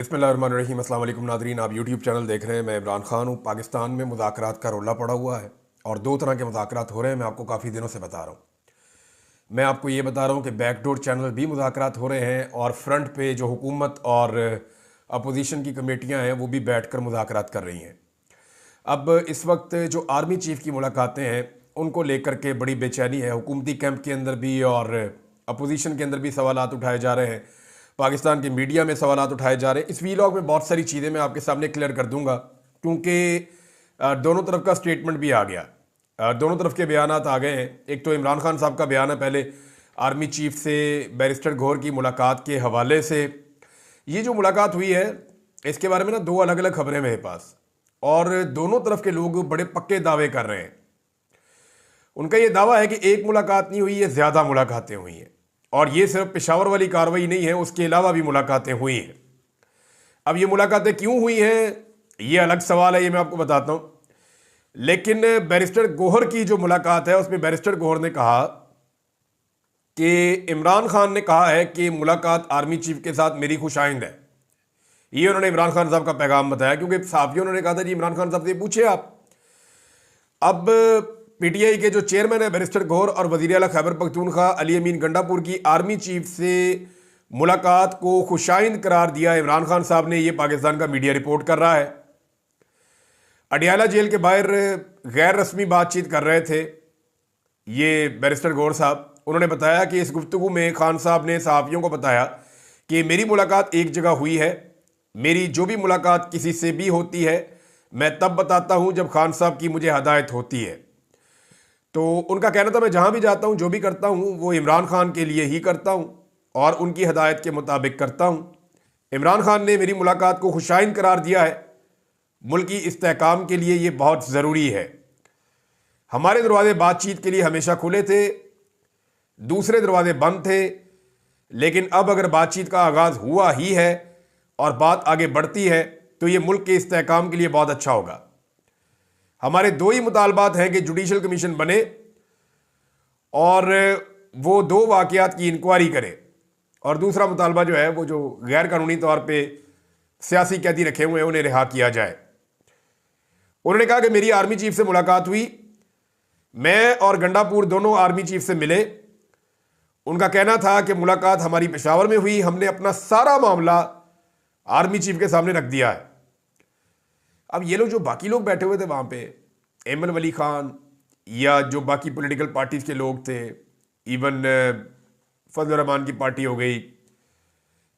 बिस्मिल्लाहिर्रहमानिर्रहीम। अस्सलाम वालेकुम नादरीन, आप यूट्यूब चैनल देख रहे हैं। मैं इमरान खान हूँ। पाकिस्तान में मुज़ाकरात का रोला पड़ा हुआ है और दो तरह के मुज़ाकरात हो रहे हैं। मैं आपको काफ़ी दिनों से बता रहा हूँ। मैं आपको ये बता रहा हूँ कि बैकडोर चैनल भी मुज़ाकरात हो रहे हैं और फ्रंट पे जो हुकूमत और अपोजिशन की कमेटियाँ हैं वो भी बैठ कर मुज़ाकरात कर रही हैं। अब इस वक्त जो आर्मी चीफ़ की मुलाकातें हैं उनको लेकर के बड़ी बेचैनी है। हुकूमती कैंप के अंदर भी और अपोजिशन के अंदर भी सवालात उठाए जा रहे हैं। पाकिस्तान के मीडिया में सवालात उठाए जा रहे हैं। इस वीलॉग में बहुत सारी चीज़ें मैं आपके सामने क्लियर कर दूंगा, क्योंकि दोनों तरफ का स्टेटमेंट भी आ गया। दोनों तरफ के बयानात आ गए हैं। एक तो इमरान खान साहब का बयान है पहले आर्मी चीफ से बैरिस्टर गौहर की मुलाकात के हवाले से। ये जो मुलाकात हुई है इसके बारे में ना दो अलग अलग खबरें मेरे पास, और दोनों तरफ के लोग बड़े पक्के दावे कर रहे हैं। उनका ये दावा है कि एक मुलाकात नहीं हुई है, ज़्यादा मुलाकातें हुई हैं, और ये सिर्फ पेशावर वाली कार्रवाई नहीं है, उसके अलावा भी मुलाकातें हुई हैं। अब ये मुलाकातें क्यों हुई हैं ये अलग सवाल है, ये मैं आपको बताता हूँ। लेकिन बैरिस्टर गौहर की जो मुलाकात है उसमें बैरिस्टर गौहर ने कहा कि इमरान खान ने कहा है कि मुलाकात आर्मी चीफ के साथ मेरी खुशाइंद है। ये उन्होंने इमरान खान साहब का पैगाम बताया, क्योंकि साफियों ने कहा था जी इमरान खान साहब से पूछे आप। अब पीटीआई के जो चेयरमैन है बैरिस्टर गौहर और वजीर आला खैबर पख्तूनख्वा अली अमीन गंडापुर की आर्मी चीफ से मुलाकात को खुशाइंद करार दिया इमरान खान साहब ने। ये पाकिस्तान का मीडिया रिपोर्ट कर रहा है। अडियाला जेल के बाहर गैर रस्मी बातचीत कर रहे थे ये बैरिस्टर गौहर साहब। उन्होंने बताया कि इस गुफ्तगू में खान साहब ने सहाफ़ियों को बताया कि मेरी मुलाकात एक जगह हुई है, मेरी जो भी मुलाकात किसी से भी होती है मैं तब बताता हूं जब खान साहब की मुझे हदायत होती है। तो उनका कहना था मैं जहां भी जाता हूं जो भी करता हूं वो इमरान खान के लिए ही करता हूं और उनकी हदायत के मुताबिक करता हूं। इमरान खान ने मेरी मुलाकात को खुशाइंद करार दिया है। मुल्क की इस्तेहकाम के लिए ये बहुत ज़रूरी है। हमारे दरवाजे बातचीत के लिए हमेशा खुले थे, दूसरे दरवाजे बंद थे, लेकिन अब अगर बातचीत का आगाज़ हुआ ही है और बात आगे बढ़ती है तो ये मुल्क के इस्तेहकाम के लिए बहुत अच्छा होगा। हमारे दो ही मुतालबात हैं कि जुडिशल कमीशन बने और वो दो वाक़यात की इंक्वायरी करे, और दूसरा मुतालबा जो है वो जो गैर कानूनी तौर पे सियासी कैदी रखे हुए हैं उन्हें रिहा किया जाए। उन्होंने कहा कि मेरी आर्मी चीफ से मुलाकात हुई, मैं और गंडापुर दोनों आर्मी चीफ से मिले। उनका कहना था कि मुलाकात हमारी पेशावर में हुई, हमने अपना सारा मामला आर्मी चीफ के सामने रख दिया है। अब ये लोग जो बाकी लोग बैठे हुए थे वहां पे, एमन वली खान या जो बाकी पॉलिटिकल पार्टीज के लोग थे, इवन फजल रहमान की पार्टी हो गई,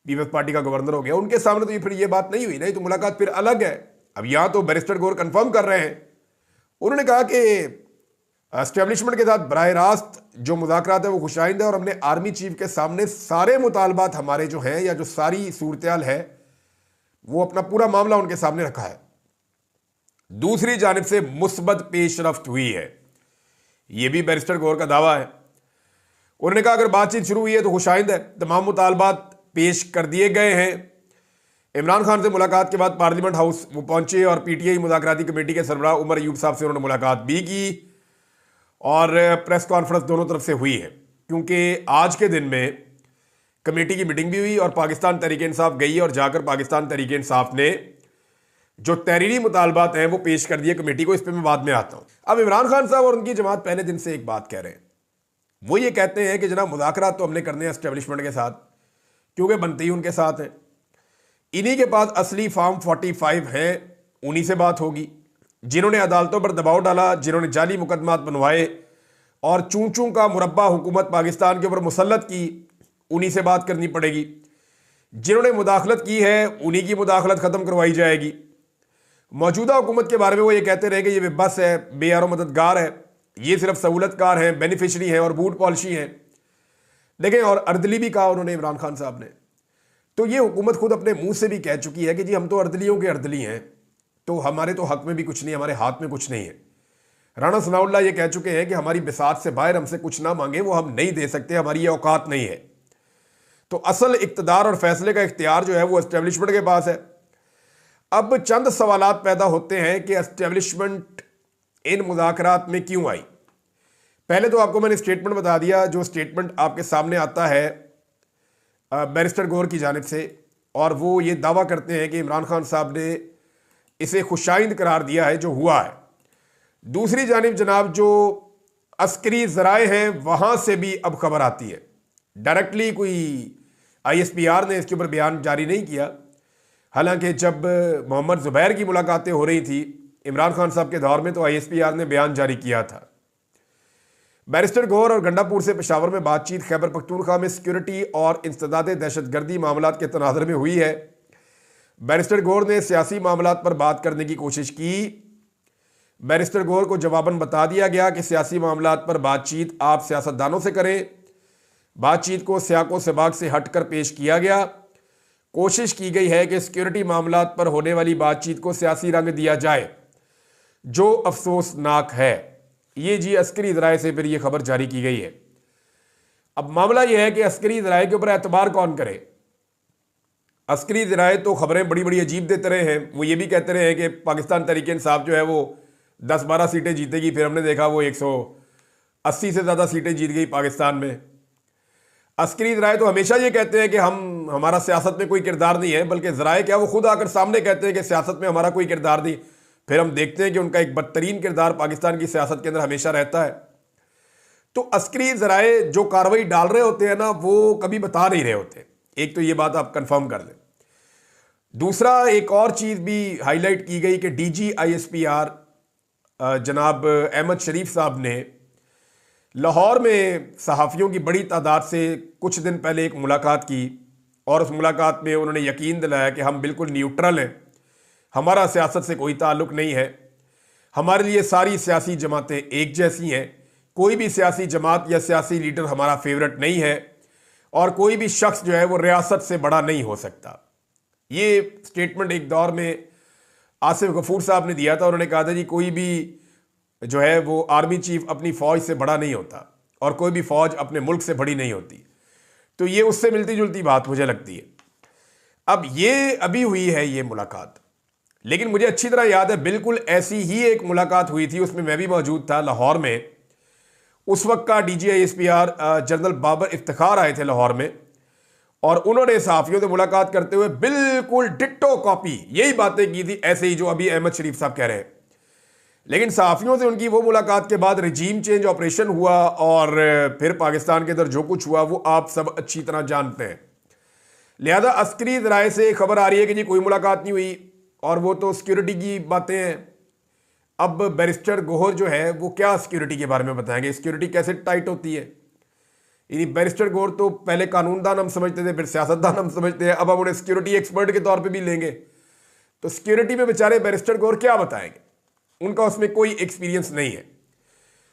पीपल्स पार्टी का गवर्नर हो गया, उनके सामने तो ये फिर ये बात नहीं हुई, नहीं तो मुलाकात फिर अलग है। अब यहां तो बैरिस्टर गौहर कंफर्म कर रहे हैं। उन्होंने कहा कि एस्टेब्लिशमेंट के साथ बराह रास्त जो मुज़ाकरात है वो खुशाइंद है और हमने आर्मी चीफ के सामने सारे मुतालबात हमारे जो हैं या जो सारी सूरत है वो अपना पूरा मामला उनके सामने रखा है। दूसरी जानिब से मुस्बत पेशरफ्त हुई है, यह भी बैरिस्टर गौहर का दावा है। उन्होंने कहा अगर बातचीत शुरू हुई है तो खुशाइंद है, तमाम मुतालबात पेश कर दिए गए हैं। इमरान खान से मुलाकात के बाद पार्लियामेंट हाउस वो पहुंचे और पीटीआई मुज़ाकराती कमेटी के सरबराह उमर अयूब साहब से उन्होंने मुलाकात भी की और प्रेस कॉन्फ्रेंस दोनों तरफ से हुई है, क्योंकि आज के दिन में कमेटी की मीटिंग भी हुई और पाकिस्तान तहरीक इंसाफ गई और जाकर पाकिस्तान तहरीक इंसाफ ने जो तहरीरी मुतालबात हैं वो पेश कर दिए कमेटी को। इस पर मैं बाद में आता हूं। अब इमरान खान साहब और उनकी जमात पहले दिन से एक बात कह रहे हैं। वो ये कहते हैं कि जनाब मुज़ाकरात तो हमने करने हैं एस्टेब्लिशमेंट के साथ, क्योंकि बनते ही उनके साथ हैं, इन्हीं के पास असली फॉर्म 45 हैं, उन्हीं से बात होगी। जिन्होंने अदालतों पर दबाव डाला, जिन्होंने जाली मुकदमात बनवाए और चूं चूं का मुरब्बा हुकूमत पाकिस्तान के ऊपर मुसल्लत की, उन्हीं से बात करनी पड़ेगी। जिन्होंने मुदाखलत की है उन्हीं की मुदाखलत ख़त्म करवाई जाएगी। मौजूदा हुकूमत के बारे में वो ये कहते रहे कि ये बेबस है, बेयारो मददगार है, ये सिर्फ सहूलतकार हैं, बेनिफिशरी हैं और बूट पॉलिशी हैं। देखें, और अर्दली भी कहा उन्होंने इमरान खान साहब ने। तो ये हुकूमत खुद अपने मुंह से भी कह चुकी है कि जी हम तो अर्दलियों के अर्दली हैं, तो हमारे तो हक में भी कुछ नहीं, हमारे हाथ में कुछ नहीं है। राणा सनाउल्लाह ये कह चुके हैं कि हमारी बिसात से बाहर हमसे कुछ ना मांगे, वो हम नहीं दे सकते, हमारी ये औकात नहीं है। तो असल इक़्तिदार और फैसले का इख्तियार जो है वो एस्टेब्लिशमेंट के पास है। अब चंद सवालात पैदा होते हैं कि एस्टेब्लिशमेंट इन मुज़ाकरात में क्यों आई। पहले तो आपको मैंने स्टेटमेंट बता दिया, जो स्टेटमेंट आपके सामने आता है बैरिस्टर गौहर की जानिब से और वो ये दावा करते हैं कि इमरान खान साहब ने इसे खुशाइंद करार दिया है जो हुआ है। दूसरी जानिब जनाब जो अस्करी ज़राए हैं वहाँ से भी अब खबर आती है, डायरेक्टली कोई ISPR ने इसके ऊपर बयान जारी नहीं किया। हालांकि जब मोहम्मद ज़ुबैर की मुलाकातें हो रही थी इमरान खान साहब के दौर में तो ISPR ने बयान जारी किया था। बैरिस्टर गौहर और गंडापुर से पेशावर में बातचीत खैबर पख्तूनख्वा में सिक्योरिटी और इंसदाद दहशतगर्दी मामलात के तनाज़ुर में हुई है। बैरिस्टर गौहर ने सियासी मामलात पर बात करने की कोशिश की। बैरिस्टर गौहर को जवाबन बता दिया गया कि सियासी मामलात पर बातचीत आप सियासतदानों से करें। बातचीत को सियाको सबाक से हटकर पेश किया गया। कोशिश की गई है कि सिक्योरिटी मामलात पर होने वाली बातचीत को सियासी रंग दिया जाए, जो अफसोसनाक है। ये जी अस्करी ज़राए से फिर ये खबर जारी की गई है। अब मामला यह है कि अस्करी ज़राए के ऊपर एतबार कौन करे। अस्करी ज़राए तो खबरें बड़ी बड़ी अजीब देते रहे हैं। वो ये भी कहते रहे हैं कि पाकिस्तान तहरीक इंसाफ जो है वो 10-12 सीटें जीतेगी, फिर हमने देखा वो 180 से ज़्यादा सीटें जीत गई पाकिस्तान में। अस्करी ज़राए तो हमेशा ये कहते हैं कि हमारा सियासत में कोई किरदार नहीं है, बल्कि ज़राए क्या वो खुद आकर सामने कहते हैं कि सियासत में हमारा कोई किरदार नहीं। फिर हम देखते हैं कि उनका एक बदतरीन किरदार पाकिस्तान की सियासत के अंदर हमेशा रहता है। तो अस्करी ज़राए जो कार्रवाई डाल रहे होते हैं ना, वो कभी बता नहीं रहे होते। एक तो ये बात आप कंफर्म कर लें। दूसरा एक और चीज़ भी हाईलाइट की गई कि DG ISPR जनाब अहमद शरीफ साहब ने लाहौर में सहाफ़ियों की बड़ी तादाद से कुछ दिन पहले एक मुलाकात की और उस मुलाकात में उन्होंने यकीन दिलाया कि हम बिल्कुल न्यूट्रल हैं, हमारा सियासत से कोई ताल्लुक़ नहीं है, हमारे लिए सारी सियासी जमातें एक जैसी हैं, कोई भी सियासी जमात या सियासी लीडर हमारा फेवरेट नहीं है और कोई भी शख्स जो है वो रियासत से बड़ा नहीं हो सकता। ये स्टेटमेंट एक दौर में आसिफ गफूर साहब ने दिया था। उन्होंने कहा था जी कोई भी जो है वो आर्मी चीफ अपनी फ़ौज से बड़ा नहीं होता और कोई भी फ़ौज अपने मुल्क से बड़ी नहीं होती। तो ये उससे मिलती जुलती बात मुझे लगती है। अब ये अभी हुई है ये मुलाकात, लेकिन मुझे अच्छी तरह याद है बिल्कुल ऐसी ही एक मुलाकात हुई थी, उसमें मैं भी मौजूद था लाहौर में। उस वक्त का DG ISPR general Babar Iftikhar आए थे लाहौर में और उन्होंने सहाफ़ियों से मुलाकात करते हुए बिल्कुल डिट्टो कॉपी यही बातें की थी, ऐसे ही जो अभी अहमद शरीफ साहब कह रहे हैं। लेकिन सहाफ़ियों से उनकी वो मुलाकात के बाद रजीम चेंज ऑपरेशन हुआ और फिर पाकिस्तान के अंदर जो कुछ हुआ वो आप सब अच्छी तरह जानते हैं। लिहाजा अस्करी ज़राए से खबर आ रही है कि जी कोई मुलाकात नहीं हुई और वो तो सिक्योरिटी की बातें हैं। अब बैरिस्टर गौहर जो है वो क्या सिक्योरिटी के बारे में बताएंगे, सिक्योरिटी कैसे टाइट होती है। यानी बैरिस्टर गौहर तो पहले कानूनदान हम समझते थे, फिर सियासतदान हम समझते हैं, अब हम उन्हें सिक्योरिटी एक्सपर्ट के तौर पे भी लेंगे। तो सिक्योरिटी में बेचारे बैरिस्टर गौहर क्या बताएंगे, उनका उसमें कोई एक्सपीरियंस नहीं है।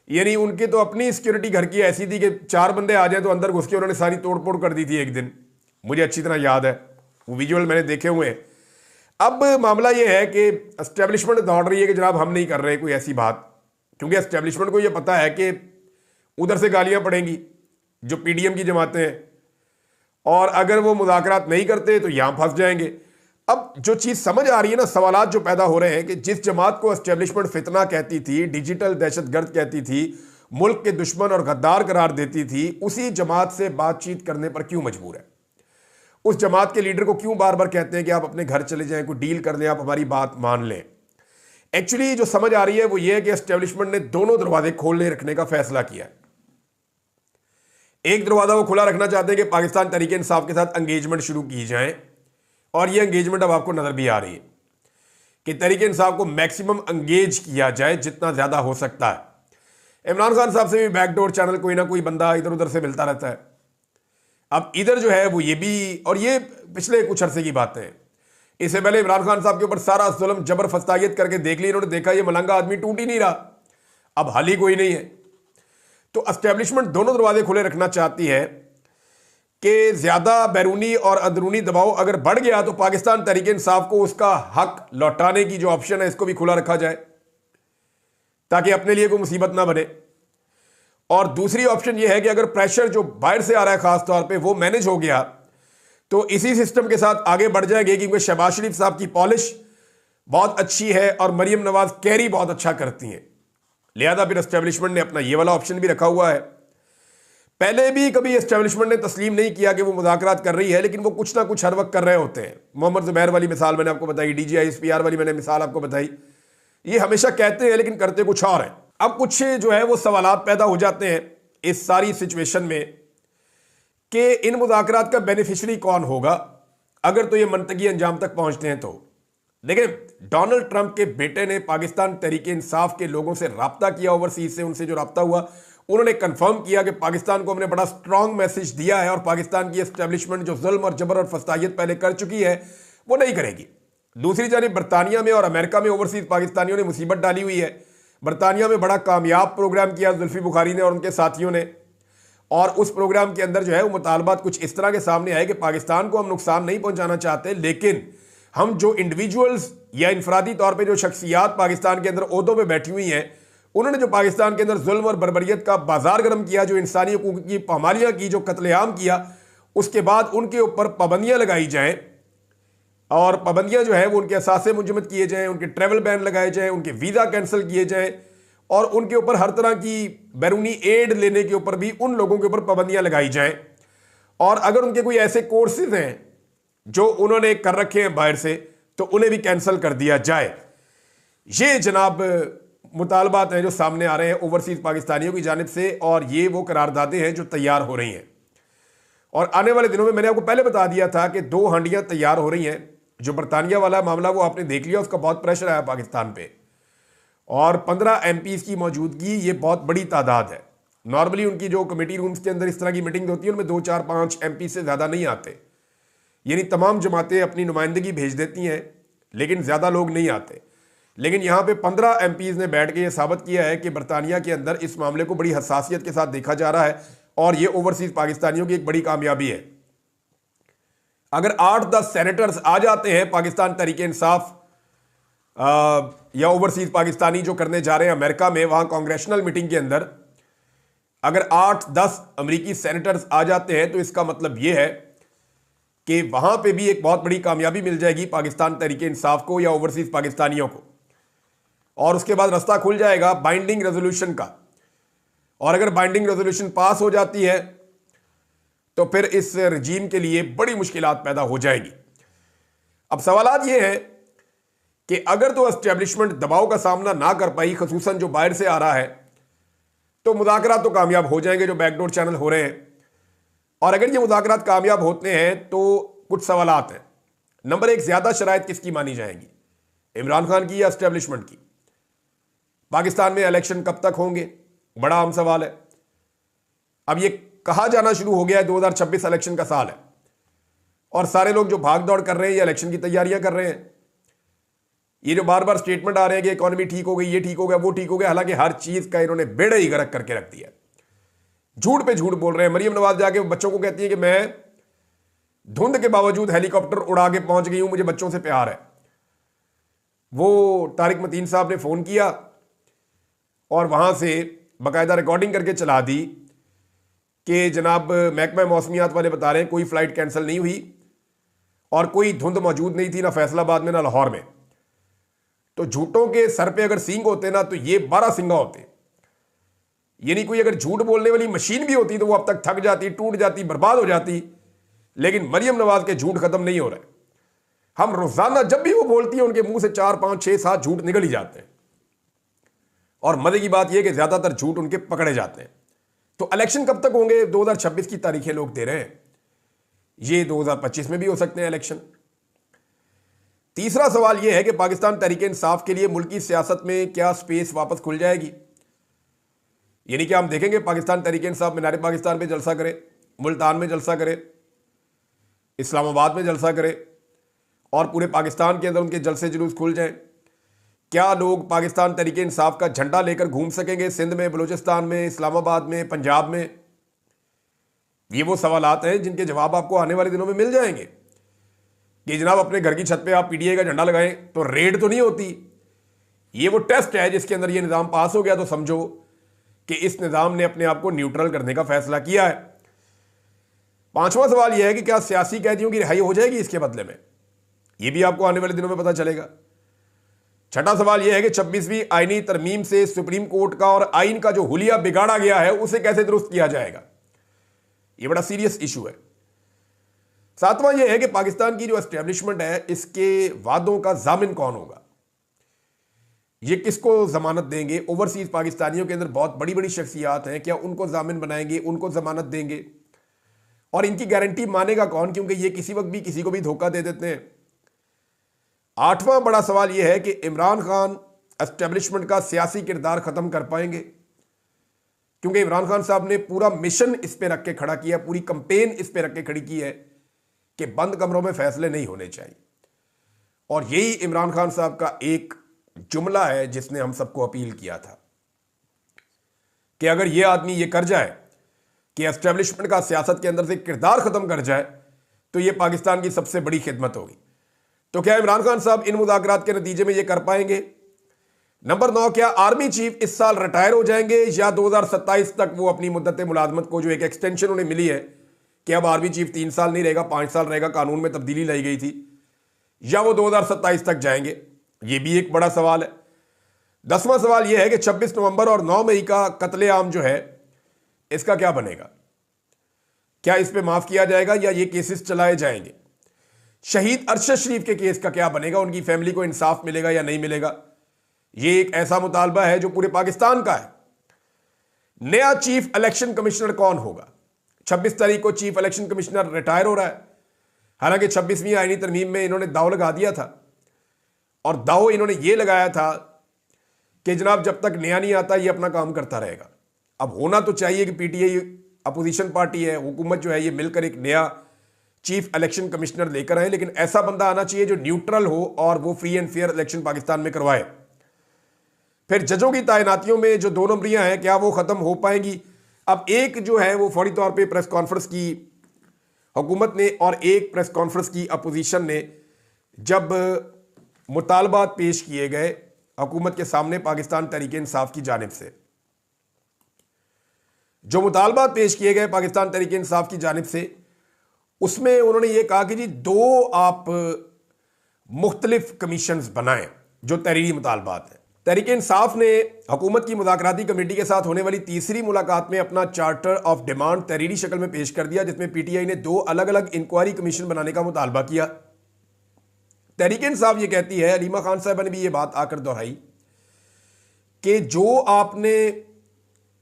यानी उनकी तो अपनी सिक्योरिटी घर की ऐसी थी कि 4 बंदे आ जाए तो अंदर घुस के उन्होंने सारी तोड़-फोड़ कर दी थी एक दिन, मुझे अच्छी तरह याद है, वो विजुअल मैंने देखे हुए हैं। अब मामला ये है कि एस्टेब्लिशमेंट दौड़ रही है कि जनाब हम नहीं कर रहे कोई ऐसी बात, क्योंकि एस्टेब्लिशमेंट को ये पता है कि उधर से गालियां पड़ेंगी जो PDM की जमातें हैं, और अगर वो मुज़ाकरात नहीं करते तो यहां फंस जाएंगे। अब जो चीज़ समझ आ रही है ना, सवालात जो पैदा हो रहे हैं कि जिस जमात को एस्टेब्लिशमेंट फितना कहती थी, डिजिटल दहशतगर्द कहती थी, मुल्क के दुश्मन और गद्दार करार देती थी, उसी जमात से बातचीत करने पर क्यों मजबूर है। उस जमात के लीडर को क्यों बार बार कहते हैं कि आप अपने घर चले जाएं, कोई डील कर लें, आप हमारी बात मान लें। एक्चुअली जो समझ आ रही है वो ये है कि एस्टेब्लिशमेंट ने दोनों दरवाजे खोलने रखने का फैसला किया है। एक दरवाजा वो खुला रखना चाहते हैं कि पाकिस्तान तहरीक इंसाफ के साथ एंगेजमेंट शुरू की जाए, और ये एंगेजमेंट अब आपको नजर भी आ रही है कि तहरीक इंसाफ को मैक्सिमम एंगेज किया जाए जितना ज्यादा हो सकता है। इमरान खान साहब से भी बैकडोर चैनल कोई ना कोई बंदा इधर उधर से मिलता रहता है। अब इधर जो है वो ये भी, और ये पिछले कुछ अरसे की बातें हैं, इससे पहले इमरान खान साहब के ऊपर सारा जुल्म जबर फस्तायत करके देख ली, इन्होंने देखा ये मलंगा आदमी टूट ही नहीं रहा, अब हाल ही कोई नहीं है। तो एस्टेब्लिशमेंट दोनों दरवाजे खुले रखना चाहती है कि ज्यादा बैरूनी और अंदरूनी दबाव अगर बढ़ गया तो पाकिस्तान तहरीक इंसाफ को उसका हक लौटाने की जो ऑप्शन है इसको भी खुला रखा जाए, ताकि अपने लिए कोई मुसीबत ना बने। और दूसरी ऑप्शन यह है कि अगर प्रेशर जो बाहर से आ रहा है खास तौर पे वो मैनेज हो गया तो इसी सिस्टम के साथ आगे बढ़ जाएंगे, क्योंकि शहबाज शरीफ साहब की पॉलिश बहुत अच्छी है और मरियम नवाज कैरी बहुत अच्छा करती हैं। लिहाजा फिर एस्टेब्लिशमेंट ने अपना ये वाला ऑप्शन भी रखा हुआ है। पहले भी कभी एस्टेब्लिशमेंट ने तस्लीम नहीं किया कि वो मुज़ाकरात कर रही है, लेकिन वो कुछ ना कुछ हर वक्त कर रहे होते हैं। मोहम्मद जुबैर वाली मिसाल मैंने आपको बताई, DGI-SPR वाली मैंने मिसाल आपको बताई। ये हमेशा कहते हैं लेकिन करते कुछ और है। अब कुछ जो है वो सवालात पैदा हो जाते हैं इस सारी सिचुएशन में कि इन मुज़ाकरात का बेनिफिशरी कौन होगा अगर तो ये मंतकी अंजाम तक पहुंचते हैं। तो देखिए, डोनाल्ड ट्रंप के बेटे ने पाकिस्तान तहरीके इंसाफ के लोगों से राब्ता किया, ओवरसीज से उनसे जो राब्ता हुआ, उन्होंने कंफर्म किया कि पाकिस्तान को हमने बड़ा स्ट्रांग मैसेज दिया है और पाकिस्तान की एस्टेब्लिशमेंट जो जुल्म और जबर और फसाहियत पहले कर चुकी है वो नहीं करेगी। दूसरी जानिब बरतानिया में और अमेरिका में ओवरसीज पाकिस्तानियों ने मुसीबत डाली हुई है। बरतानिया में बड़ा कामयाब प्रोग्राम किया जुल्फी बुखारी ने और उनके साथियों ने, और उस प्रोग्राम के अंदर जो है वो मुतालबात कुछ इस तरह के सामने आए कि पाकिस्तान को हम नुकसान नहीं पहुंचाना चाहते, लेकिन हम जो इंडिविजुअल्स या इनफरादी तौर पे जो शख्सियात पाकिस्तान के अंदर ओहदों पे बैठी हुई हैं, उन्होंने जो पाकिस्तान के अंदर जुल्म और बर्बरियत का बाजार गर्म किया, जो इंसानी हकूक की पामालियाँ की, जो कत्लेआम किया, उसके बाद उनके ऊपर पाबंदियाँ लगाई जाएँ और पाबंदियाँ जो है वो उनके असासे मुंजमद किए जाएँ, उनके ट्रैवल बैन लगाए जाएँ, उनके वीज़ा कैंसिल किए जाएँ और उनके ऊपर हर तरह की बैरूनी एड लेने के ऊपर भी उन लोगों के ऊपर पाबंदियाँ लगाई जाएँ। और अगर उनके कोई ऐसे कोर्सेज हैं जो उन्होंने कर रखे हैं बाहर से, तो उन्हें भी कैंसिल कर दिया जाए। ये जनाब मुतालबात हैं जो सामने आ रहे हैं ओवरसीज पाकिस्तानियों की जानिब से, और ये वो करारदादें हैं जो तैयार हो रही हैं। और आने वाले दिनों में मैंने आपको पहले बता दिया था कि 2 हांडियां तैयार हो रही हैं। जो बरतानिया वाला मामला वो आपने देख लिया, उसका बहुत प्रेशर आया पाकिस्तान पे, और 15 MPs की मौजूदगी, ये बहुत बड़ी तादाद है। नॉर्मली उनकी जो कमेटी रूम्स के अंदर इस तरह की मीटिंग होती है उनमें 2, 4, 5 MP से ज़्यादा नहीं आते, यानी तमाम जमातें अपनी नुमाइंदगी भेज देती हैं लेकिन ज़्यादा लोग नहीं आते। लेकिन यहाँ पे 15 MPs ने बैठ के ये साबित किया है कि बरतानिया के अंदर इस मामले को बड़ी हसासियत के साथ देखा जा रहा है, और ये ओवरसीज पाकिस्तानियों की एक बड़ी कामयाबी है। अगर 8-10 सेनेटर्स आ जाते हैं पाकिस्तान तहरीके इंसाफ या ओवरसीज पाकिस्तानी जो करने जा रहे हैं अमेरिका में, वहां कांग्रेशनल मीटिंग के अंदर अगर 8-10 अमेरिकी सेनेटर्स आ जाते हैं, तो इसका मतलब यह है कि वहां पे भी एक बहुत बड़ी कामयाबी मिल जाएगी पाकिस्तान तहरीके इंसाफ को या ओवरसीज पाकिस्तानियों को, और उसके बाद रास्ता खुल जाएगा बाइंडिंग रेजोल्यूशन का। और अगर बाइंडिंग रेजोल्यूशन पास हो जाती है तो फिर इस रजीम के लिए बड़ी मुश्किलात पैदा हो जाएगी। अब सवालात ये है कि अगर तो एस्टेब्लिशमेंट दबाव का सामना ना कर पाई, खसूसन जो बाहर से आ रहा है, तो मुज़ाकरात तो कामयाब हो जाएंगे जो बैकडोर चैनल हो रहे हैं। और अगर ये मुज़ाकरात कामयाब होते हैं तो कुछ सवालात हैं। नंबर 1, ज़्यादा शराइत किसकी मानी जाएंगी, इमरान खान की या एस्टेब्लिशमेंट की? पाकिस्तान में इलेक्शन कब तक होंगे, बड़ा आम सवाल है। अब ये कहा जाना शुरू हो गया है 2026 इलेक्शन का साल है, और सारे लोग जो भाग दौड़ कर रहे हैं ये इलेक्शन की तैयारियां कर रहे हैं। ये जो बार बार स्टेटमेंट आ रहे हैं कि इकोनॉमी ठीक हो गई, ये ठीक हो गया, वो ठीक हो गया, हालांकि हर चीज का इन्होंने बेड़ा ही गर्क करके रख दिया। झूठ पे झूठ बोल रहे हैं। मरियम नवाज जाके बच्चों को कहती है कि मैं धुंध के बावजूद हेलीकॉप्टर उड़ा के पहुंच गई हूं, मुझे बच्चों से प्यार है। वो तारिक मतीन साहब ने फोन किया और वहां से बाकायदा रिकॉर्डिंग करके चला दी कि जनाब महकमा मौसमियात वाले बता रहे हैं कोई फ्लाइट कैंसिल नहीं हुई और कोई धुंध मौजूद नहीं थी, ना फैसलाबाद में ना लाहौर में। तो झूठों के सर पे अगर सींग होते ना तो ये 12 सिंगा होते। यानी कोई अगर झूठ बोलने वाली मशीन भी होती तो वो अब तक थक जाती, टूट जाती, बर्बाद हो जाती। लेकिन मरियम नवाज के झूठ खत्म नहीं हो रहे। हम रोजाना जब भी वो बोलती है उनके मुंह से 4, 5, 6, 7 झूठ निकल ही जाते हैं। और मजे की बात यह कि ज्यादातर झूठ उनके पकड़े जाते हैं। तो इलेक्शन कब तक होंगे? 2026 की तारीखें लोग दे रहे हैं, ये 2025 में भी हो सकते हैं इलेक्शन। तीसरा सवाल यह है कि पाकिस्तान तहरीके इंसाफ के लिए मुल्की सियासत में क्या स्पेस वापस खुल जाएगी? यानी कि हम देखेंगे पाकिस्तान तहरीके इंसाफ मीनार पाकिस्तान पे जलसा करे, मुल्तान में जलसा करे, इस्लामाबाद में जलसा करे और पूरे पाकिस्तान के अंदर उनके जलसे जुलूस खुल जाएं। क्या लोग पाकिस्तान तहरीके इंसाफ का झंडा लेकर घूम सकेंगे सिंध में, बलूचिस्तान में, इस्लामाबाद में, पंजाब में? ये वो सवालात हैं जिनके जवाब आपको आने वाले दिनों में मिल जाएंगे कि जनाब अपने घर की छत पे आप PTI का झंडा लगाएं तो रेड तो नहीं होती। ये वो टेस्ट है जिसके अंदर ये निज़ाम पास हो गया तो समझो कि इस निज़ाम ने अपने आप को न्यूट्रल करने का फैसला किया है। पांचवा सवाल यह है कि क्या सियासी कैदियों की रिहाई हो जाएगी इसके बदले में? यह भी आपको आने वाले दिनों में पता चलेगा। छठा सवाल यह है कि 26वीं आईनी तरमीम से सुप्रीम कोर्ट का और आइन का जो हुलिया बिगाड़ा गया है उसे कैसे दुरुस्त किया जाएगा? ये बड़ा सीरियस इशू है। सातवां ये है कि पाकिस्तान की जो एस्टेब्लिशमेंट है, इसके वादों का जामिन कौन होगा, ये किसको जमानत देंगे। ओवरसीज पाकिस्तानियों के अंदर बहुत बड़ी बड़ी शख्सियात हैं, क्या उनको जामिन बनाएंगे, उनको जमानत देंगे, और इनकी गारंटी मानेगा कौन, क्योंकि ये किसी वक्त भी किसी को भी धोखा दे देते हैं। आठवां बड़ा सवाल यह है कि इमरान खान एस्टेब्लिशमेंट का सियासी किरदार खत्म कर पाएंगे, क्योंकि इमरान खान साहब ने पूरा मिशन इस पे रख के खड़ा किया, पूरी कंपेन इस पे रख के खड़ी की है कि बंद कमरों में फैसले नहीं होने चाहिए। और यही इमरान खान साहब का एक जुमला है जिसने हम सबको अपील किया था कि अगर यह आदमी ये कर जाए कि एस्टेब्लिशमेंट का सियासत के अंदर से किरदार खत्म कर जाए, तो यह पाकिस्तान की सबसे बड़ी खिदमत होगी। तो क्या इमरान खान साहब इन मुज़ाकरात के नतीजे में यह कर पाएंगे? नंबर 9, क्या आर्मी चीफ इस साल रिटायर हो जाएंगे या 2027 तक वो अपनी मुद्दत मुलाजमत को, जो एक एक्सटेंशन उन्हें मिली है कि अब आर्मी चीफ 3 साल नहीं रहेगा 5 साल रहेगा, कानून में तब्दीली लाई गई थी, या वो 2027 तक जाएंगे? ये भी एक बड़ा सवाल है। 10वां सवाल यह है कि 26 नवंबर और 9 मई का कत्लेआम जो है, इसका क्या बनेगा? क्या इस पे माफ किया जाएगा या ये केसेस चलाए जाएंगे? शहीद अरशद शरीफ के केस का क्या बनेगा? उनकी फैमिली को इंसाफ मिलेगा या नहीं मिलेगा? ये एक ऐसा मुतालबा है जो पूरे पाकिस्तान का है। नया चीफ इलेक्शन कमिश्नर कौन होगा? 26 तारीख को चीफ इलेक्शन कमिश्नर रिटायर हो रहा है। हालांकि 26वीं आईनी तरमीम में इन्होंने दाव लगा दिया था, और दाव इन्होंने ये लगाया था कि जनाब जब तक नया नहीं आता ये अपना काम करता रहेगा। अब होना तो चाहिए कि पीटीआई अपोजिशन पार्टी है, हुकूमत जो है, ये मिलकर एक नया चीफ इलेक्शन कमिश्नर लेकर आए, लेकिन ऐसा बंदा आना चाहिए जो न्यूट्रल हो और वो free and fair election Pakistan में करवाए। फिर जजों की तैनातियों में जो 2 नंबरियां हैं, क्या वो खत्म हो पाएंगी? अब एक जो है वो फौरी तौर पे प्रेस कॉन्फ्रेंस की हुकूमत ने और एक प्रेस कॉन्फ्रेंस की अपोजिशन ने जब मुतालबात पेश किए गए हुकूमत के सामने पाकिस्तान तहरीक इंसाफ की जानिब से, जो मुतालबात पेश किए गए पाकिस्तान तहरीक इंसाफ की जानिब से, उसमें उन्होंने ये कहा कि जी 2 आप मुख्तलिफ कमीशंस बनाएं जो तहरीरी मुतालबात हैं। तहरीक इंसाफ ने हुकूमत की मुज़ाकराती कमेटी के साथ होने वाली तीसरी मुलाकात में अपना चार्टर ऑफ डिमांड तहरीरी शक्ल में पेश कर दिया, जिसमें पीटीआई ने 2 अलग अलग इंक्वायरी कमीशन बनाने का मुतालबा किया। तहरीक इंसाफ ये कहती है, अलीमा खान साहब ने भी ये बात आकर दोहराई कि जो आपने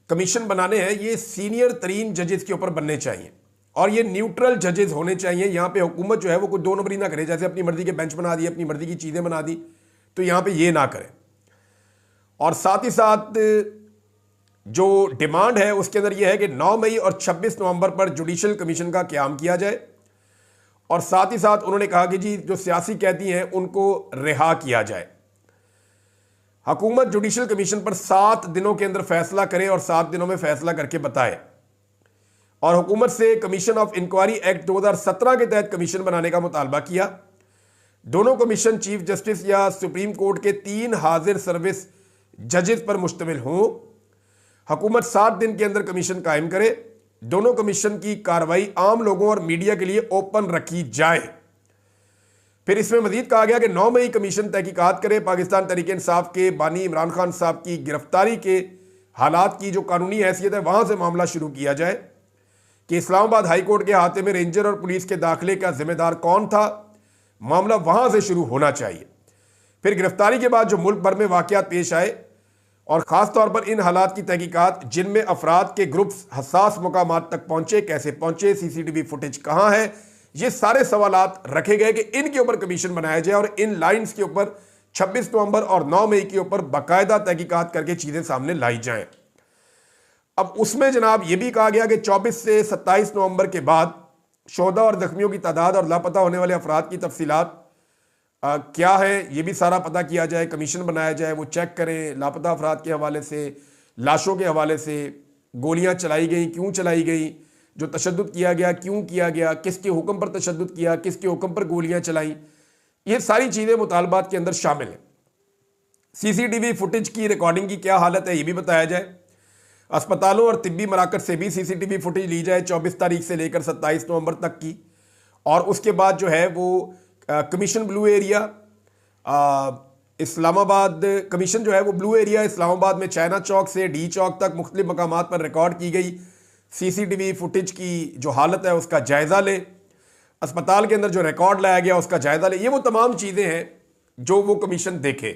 कमीशन बनाने हैं ये सीनियर तरीन जजेस के ऊपर बनने चाहिए और ये न्यूट्रल जजेस होने चाहिए। यहां पे हुकूमत जो है वो कोई 2 नंबरी ना करे, जैसे अपनी मर्जी के बेंच बना दिए, अपनी मर्जी की चीजें बना दी, तो यहां पे ये ना करें। और साथ ही साथ जो डिमांड है उसके अंदर यह है कि 9 मई और 26 नवंबर पर जुडिशल कमीशन का क़याम किया जाए, और साथ ही साथ उन्होंने कहा कि जी जो सियासी कैदी हैं उनको रिहा किया जाए। हुकूमत जुडिशल कमीशन पर 7 दिनों के अंदर फैसला करे और 7 दिनों में फैसला करके बताए, और हुकूमत से कमीशन ऑफ इंक्वायरी एक्ट 2017 के तहत कमीशन बनाने का मुतालबा किया। दोनों कमीशन चीफ जस्टिस या सुप्रीम कोर्ट के 3 हाजिर सर्विस जजेस पर मुश्तमिल हों। हुकूमत 7 दिन के अंदर कमीशन कायम करे। दोनों कमीशन की कार्रवाई आम लोगों और मीडिया के लिए ओपन रखी जाए। फिर इसमें मजीद कहा गया कि 9 मई कमीशन तहकीकात करे, पाकिस्तान तहरीक इंसाफ के बानी इमरान खान साहब की गिरफ्तारी के हालात की जो कानूनी हैसियत है वहां से मामला शुरू किया जाए कि इस्लामाबाद हाई कोर्ट के हाथे में रेंजर और पुलिस के दाखिले का जिम्मेदार कौन था, मामला वहां से शुरू होना चाहिए। फिर गिरफ्तारी के बाद जो मुल्क भर में वाकयात पेश आए और ख़ास तौर पर इन हालात की तहकीकात जिनमें अफराद के ग्रुप्स हसास मकामात तक पहुंचे, कैसे पहुंचे, सीसीटीवी फुटेज कहां है, ये सारे सवालात रखे गए कि इनके ऊपर कमीशन बनाया जाए और इन लाइन्स के ऊपर 26 नवंबर और 9 मई के ऊपर बाकायदा तहकीकात करके चीज़ें सामने लाई जाएं। अब उसमें जनाब ये भी कहा गया कि 24 से 27 नवंबर के बाद शोधा और जख्मियों की तादाद और लापता होने वाले अफराद की तफसीलात क्या है ये भी सारा पता किया जाए, कमीशन बनाया जाए, वो चेक करें लापता अफराद के हवाले से, लाशों के हवाले से, गोलियां चलाई गई क्यों चलाई गई, जो तशद्दुद किया गया क्यों किया गया, किसके हुक्म पर तशद्दुद किया, किसके हुक्म पर गोलियां चलाई, ये सारी चीज़ें मुतालबात के अंदर शामिल हैं। सीसीटीवी फुटेज की रिकॉर्डिंग की क्या हालत है ये भी बताया जाए। अस्पतालों और तिब्बी मराकज़ से भी सीसीटीवी फुटेज ली जाए 24 तारीख से लेकर 27 नवंबर तक की, और उसके बाद जो है वो commission blue area Islamabad commission जो है वो ब्लू एरिया इस्लामाबाद में चाइना चौक से डी चौक तक मुख्तलिफ मकामात पर रिकॉर्ड की गई सीसीटीवी फुटेज की जो हालत है उसका जायज़ा ले, अस्पताल के अंदर जो रिकॉर्ड लाया गया उसका जायज़ा ले। ये वो तमाम चीज़ें हैं जो वो कमीशन देखे।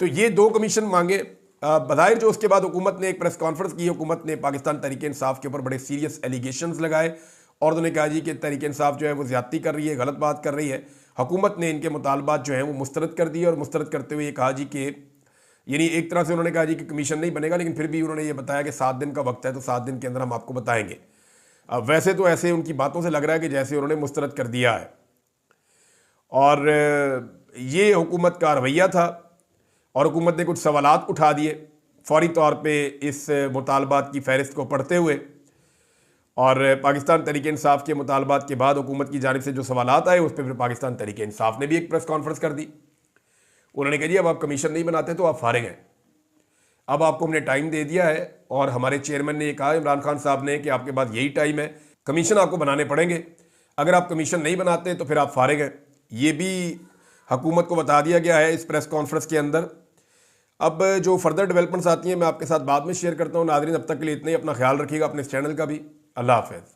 तो ये 2 कमीशन मांगे। बज़ाहिर जो उसके बाद हुकूमत ने एक प्रेस कॉन्फ्रेंस की, हुकूमत ने पाकिस्तान तहरीक इंसाफ के ऊपर बड़े सीरियस एलिगेशंस लगाए और उन्होंने कहा जी कि तहरीक इंसाफ जो है वो ज़्यादती कर रही है, गलत बात कर रही है। हुकूमत ने इनके मुतालबात जो हैं वो मुस्तरद कर दिए और मुस्तरद करते हुए ये कहा जी कि यानी एक तरह से उन्होंने कहा जी कि कमीशन नहीं बनेगा, लेकिन फिर भी उन्होंने ये बताया कि 7 दिन का वक्त है, तो 7 दिन के अंदर हम आपको बताएंगे। वैसे तो ऐसे उनकी बातों से लग रहा है कि जैसे उन्होंने मुस्तरद कर दिया है। और ये हुकूमत का रवैया था और हुकूमत ने कुछ सवालात उठा दिए फौरी तौर पे इस मुतालबात की फहरिस्त को पढ़ते हुए। और पाकिस्तान तहरीक इंसाफ के मुतालबात के बाद हुकूमत की जानिब से जो सवालात आए उस पर फिर पाकिस्तान तहरीक इंसाफ ने भी एक प्रेस कॉन्फ्रेंस कर दी। उन्होंने कहा जी अब आप कमीशन नहीं बनाते तो आप फारिग हैं, अब आपको हमने टाइम दे दिया है। और हमारे चेयरमैन ने ये कहा इमरान खान साहब ने कि आपके पास यही टाइम है, कमीशन आपको बनाने पड़ेंगे, अगर आप कमीशन नहीं बनाते तो फिर आप फारिग हैं। ये भी हुकूमत को बता दिया गया है इस प्रेस कॉन्फ्रेंस के अंदर। अब जो फर्दर डेवलपमेंट्स आती हैं मैं आपके साथ बाद में शेयर करता हूँ। नाज़रीन अब तक के लिए इतने ही, अपना ख्याल रखिएगा, अपने इस चैनल का भी। अल्लाह हाफ़िज़।